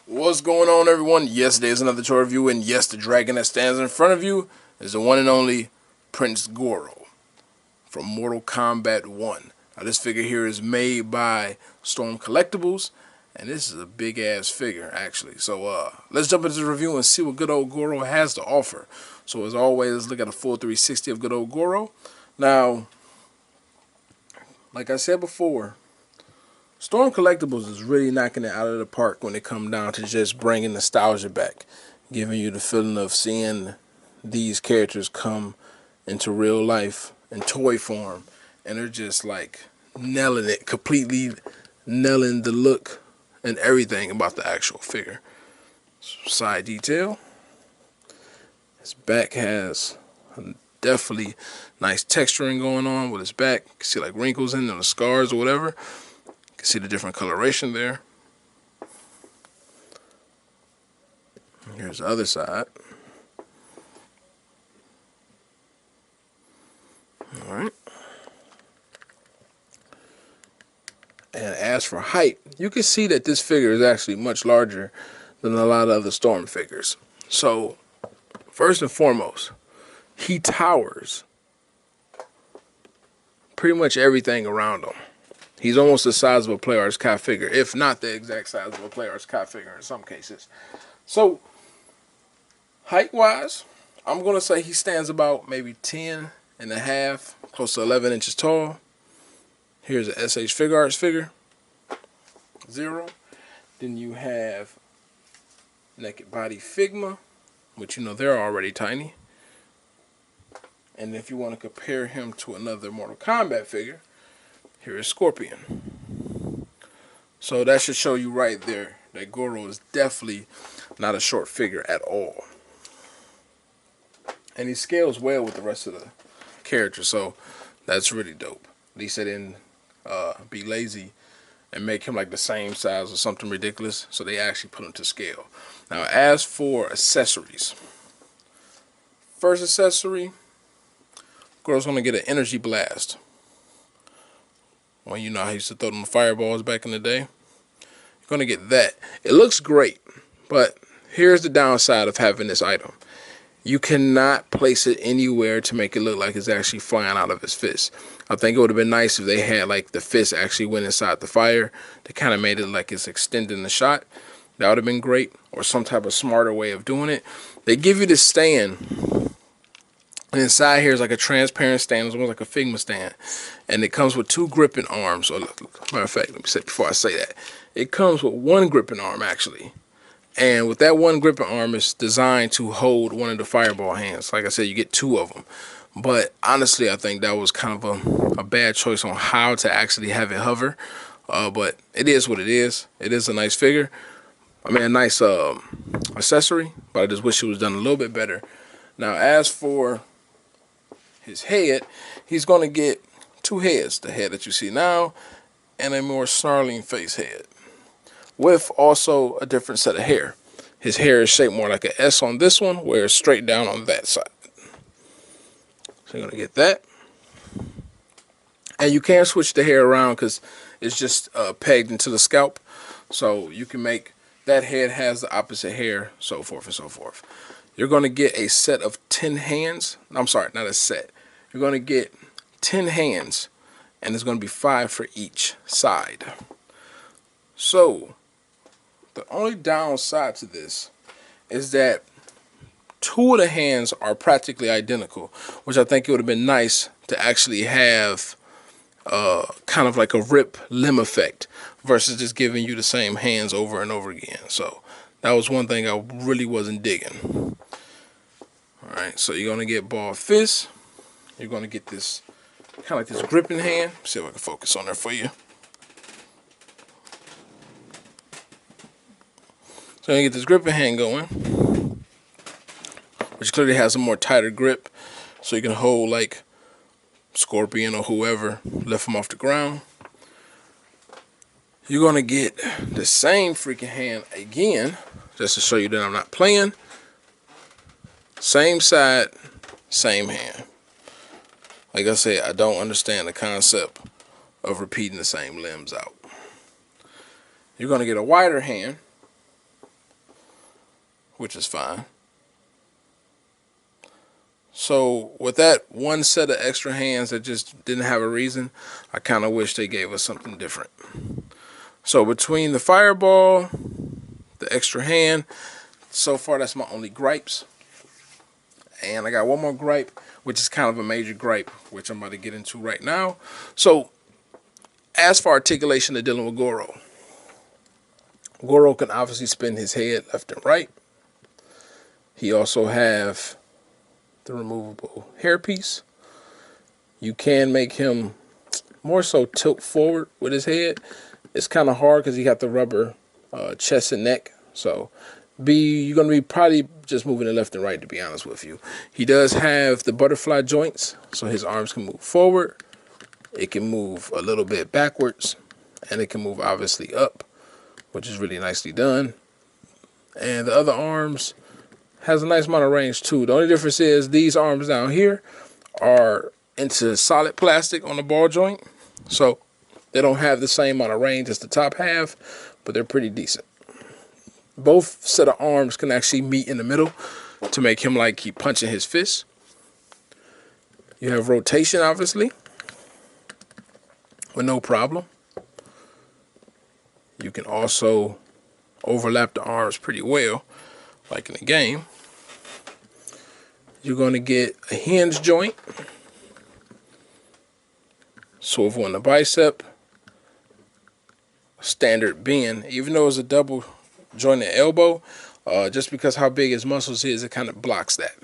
What's going on, everyone? Yes, there's another toy review, and yes, the dragon that stands in front of you is the one and only Prince Goro from Mortal Kombat 1. Now, this figure here is made by Storm Collectibles, and this is a big-ass figure, actually. So, let's jump into the review and see what good old Goro has to offer. So, as always, let's look at a full 360 of good old Goro. Now, like I said before, Storm Collectibles is really knocking it out of the park when it comes down to just bringing nostalgia back, giving you the feeling of seeing these characters come into real life in toy form, and they're just like nailing it, completely nailing the look and everything about the actual figure. Side detail. His back has definitely nice texturing going on with his back. You can see like wrinkles in there, the scars or whatever. See the different coloration there. Here's the other side. Alright. And as for height, you can see that this figure is actually much larger than a lot of other Storm figures. So, first and foremost, he towers pretty much everything around him. He's almost the size of a Play Arts Kai figure, if not the exact size of a Play Arts Kai figure in some cases. So, height-wise, I'm going to say he stands about maybe 10 and a half, close to 11 inches tall. Here's a SH Figure Arts figure. 0. Then you have Naked Body Figma, which you know they're already tiny. And if you want to compare him to another Mortal Kombat figure, here is Scorpion. So that should show you right there that Goro is definitely not a short figure at all. And he scales well with the rest of the characters, so that's really dope. At least they didn't be lazy and make him like the same size or something ridiculous, so they actually put him to scale. Now, as for accessories, first accessory, Goro's going to get an energy blast. Well, you know how I used to throw them fireballs back in the day. You're going to get that. It looks great, but here's the downside of having this item. You cannot place it anywhere to make it look like it's actually flying out of his fist. I think it would have been nice if they had like the fist actually went inside the fire. They kind of made it like it's extending the shot. That would have been great, or some type of smarter way of doing it. They give you this stand. And inside here is like a transparent stand. It's almost like a Figma stand. And it comes with 2 gripping arms. Or, matter of fact, let me say before I say that. It comes with 1 gripping arm, actually. And with that 1 gripping arm, it's designed to hold one of the fireball hands. Like I said, you get 2 of them. But honestly, I think that was kind of a bad choice on how to actually have it hover. But it is what it is. It is a nice figure. I mean, a nice accessory. But I just wish it was done a little bit better. Now, as for his head, he's going to get 2 heads, the head that you see now and a more snarling face head, with also a different set of hair. His hair is shaped more like an S on this one, where it's straight down on that side. So you're going to get that. And you can switch the hair around because it's just pegged into the scalp, so you can make that head has the opposite hair, so forth and so forth. You're going to get a set of 10 hands. I'm sorry, not a set. You're going to get 10 hands, and there's going to be 5 for each side. So, the only downside to this is that 2 of the hands are practically identical, which I think it would have been nice to actually have kind of like a rip limb effect versus just giving you the same hands over and over again. So, that was one thing I really wasn't digging. Alright, so you're going to get ball fist. You're going to get this kind of like this gripping hand. Let's see if I can focus on there for you. So you get this gripping hand going, which clearly has a more tighter grip, so you can hold like Scorpion or whoever, lift them off the ground. You're going to get the same freaking hand again, just to show you that I'm not playing. Same side, same hand. Like I said, I don't understand the concept of repeating the same limbs out. You're going to get a wider hand, which is fine. So with that one set of extra hands that just didn't have a reason, I kind of wish they gave us something different. So between the fireball, the extra hand, so far that's my only gripes. And I got one more gripe, which is kind of a major gripe, which I'm about to get into right now. So as for articulation of dealing with Goro, Goro can obviously spin his head left and right. He also have the removable hairpiece. You can make him more so tilt forward with his head. It's kind of hard because he got the rubber chest and neck. So you're going to be probably just moving it left and right, to be honest with you. He does have the butterfly joints, so his arms can move forward. It can move a little bit backwards, and it can move obviously up, which is really nicely done. And the other arms has a nice amount of range too. The only difference is these arms down here are into solid plastic on the ball joint, so they don't have the same amount of range as the top half, but they're pretty decent. Both set of arms can actually meet in the middle to make him like keep punching his fist. You have rotation, obviously, with no problem. You can also overlap the arms pretty well, like in the game. You're going to get a hinge joint, swivel in the bicep, standard bend. Even though it's a double jointed elbow, just because how big his muscles is, it kind of blocks that.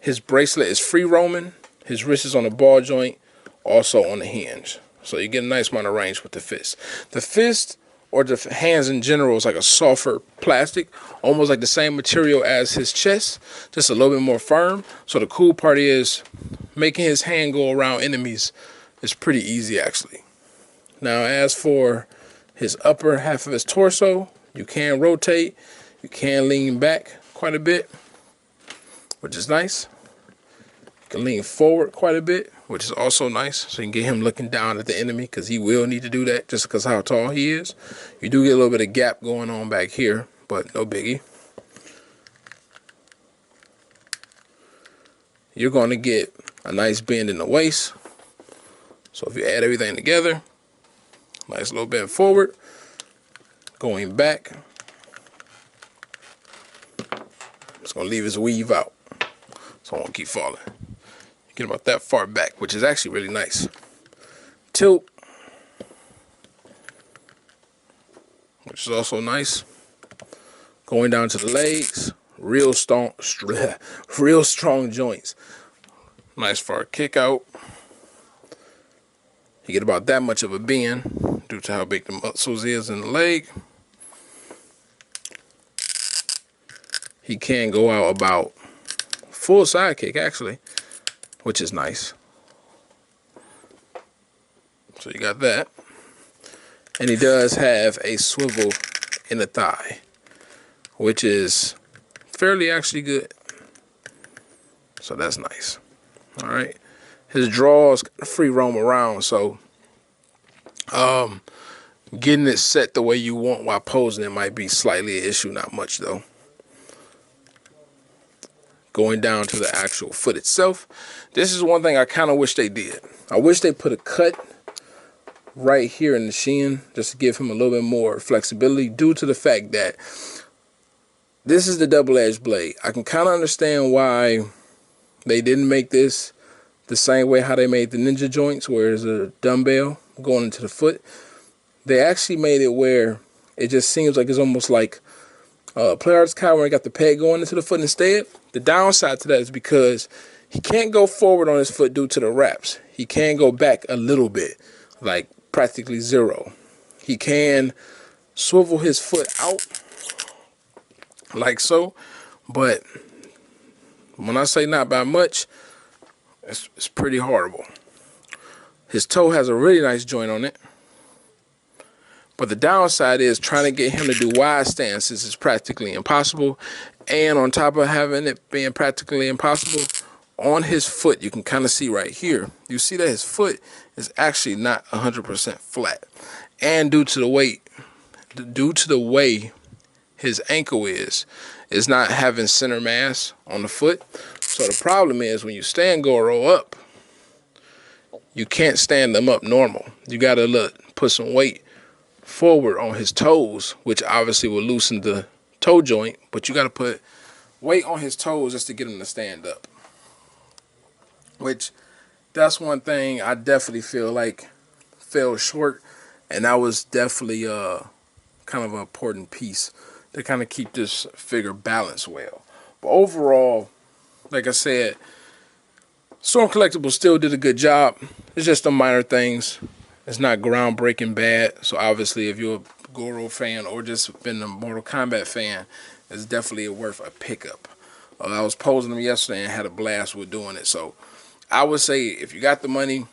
His bracelet is free roaming. His wrist is on the ball joint, also on the hinge. So you get a nice amount of range with the fist. The fist, or the hands in general, is like a softer plastic, almost like the same material as his chest, just a little bit more firm. So the cool part is making his hand go around enemies is pretty easy actually. Now as for his upper half of his torso, you can rotate, you can lean back quite a bit, which is nice. You can lean forward quite a bit, which is also nice. So you can get him looking down at the enemy, because he will need to do that just because how tall he is. You do get a little bit of gap going on back here, but no biggie. You're going to get a nice bend in the waist. So if you add everything together, nice little bend forward, going back. It's going to leave his weave out, so I won't keep falling. Get about that far back, which is actually really nice. Tilt, which is also nice. Going down to the legs, real strong joints. Nice far kick out. You get about that much of a bend due to how big the muscles is in the leg. He can go out about full side kick actually, which is nice. So you got that. And he does have a swivel in the thigh, which is fairly actually good. So that's nice. All right. His draws free roam around, so getting it set the way you want while posing it might be slightly an issue, not much though. Going down to the actual foot itself, this is one thing I kind of wish they did. I wish they put a cut right here in the shin just to give him a little bit more flexibility, due to the fact that this is the double-edged blade. I can kind of understand why they didn't make this the same way how they made the ninja joints, where there's a dumbbell going into the foot. They actually made it where it just seems like it's almost like Play Arts Kai, where he got the peg going into the foot instead. The downside to that is because he can't go forward on his foot due to the wraps. He can go back a little bit, like practically zero. He can swivel his foot out like so, but when I say not by much, it's pretty horrible. His toe has a really nice joint on it, but the downside is trying to get him to do wide stances is practically impossible. And on top of having it being practically impossible, on his foot, you can kind of see right here, you see that his foot is actually not 100% flat. And due to the way his ankle is not having center mass on the foot. So the problem is when you stand Goro up, you can't stand them up normal. You gotta put some weight forward on his toes, which obviously will loosen the toe joint, but you gotta put weight on his toes just to get him to stand up. Which, that's one thing I definitely feel like fell short, and that was definitely kind of an important piece to kind of keep this figure balanced well. But overall, like I said, Storm Collectibles still did a good job. It's just the minor things. It's not groundbreaking bad. So obviously, if you're a Goro fan or just been a Mortal Kombat fan, it's definitely worth a pickup. I was posing them yesterday and had a blast with doing it. So I would say if you got the money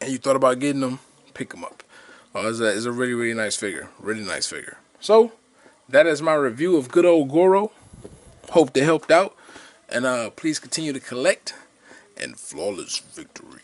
and you thought about getting them, pick them up. It's a really, really nice figure. Really nice figure. So that is my review of good old Goro. Hope they helped out. And please continue to collect. And flawless victory.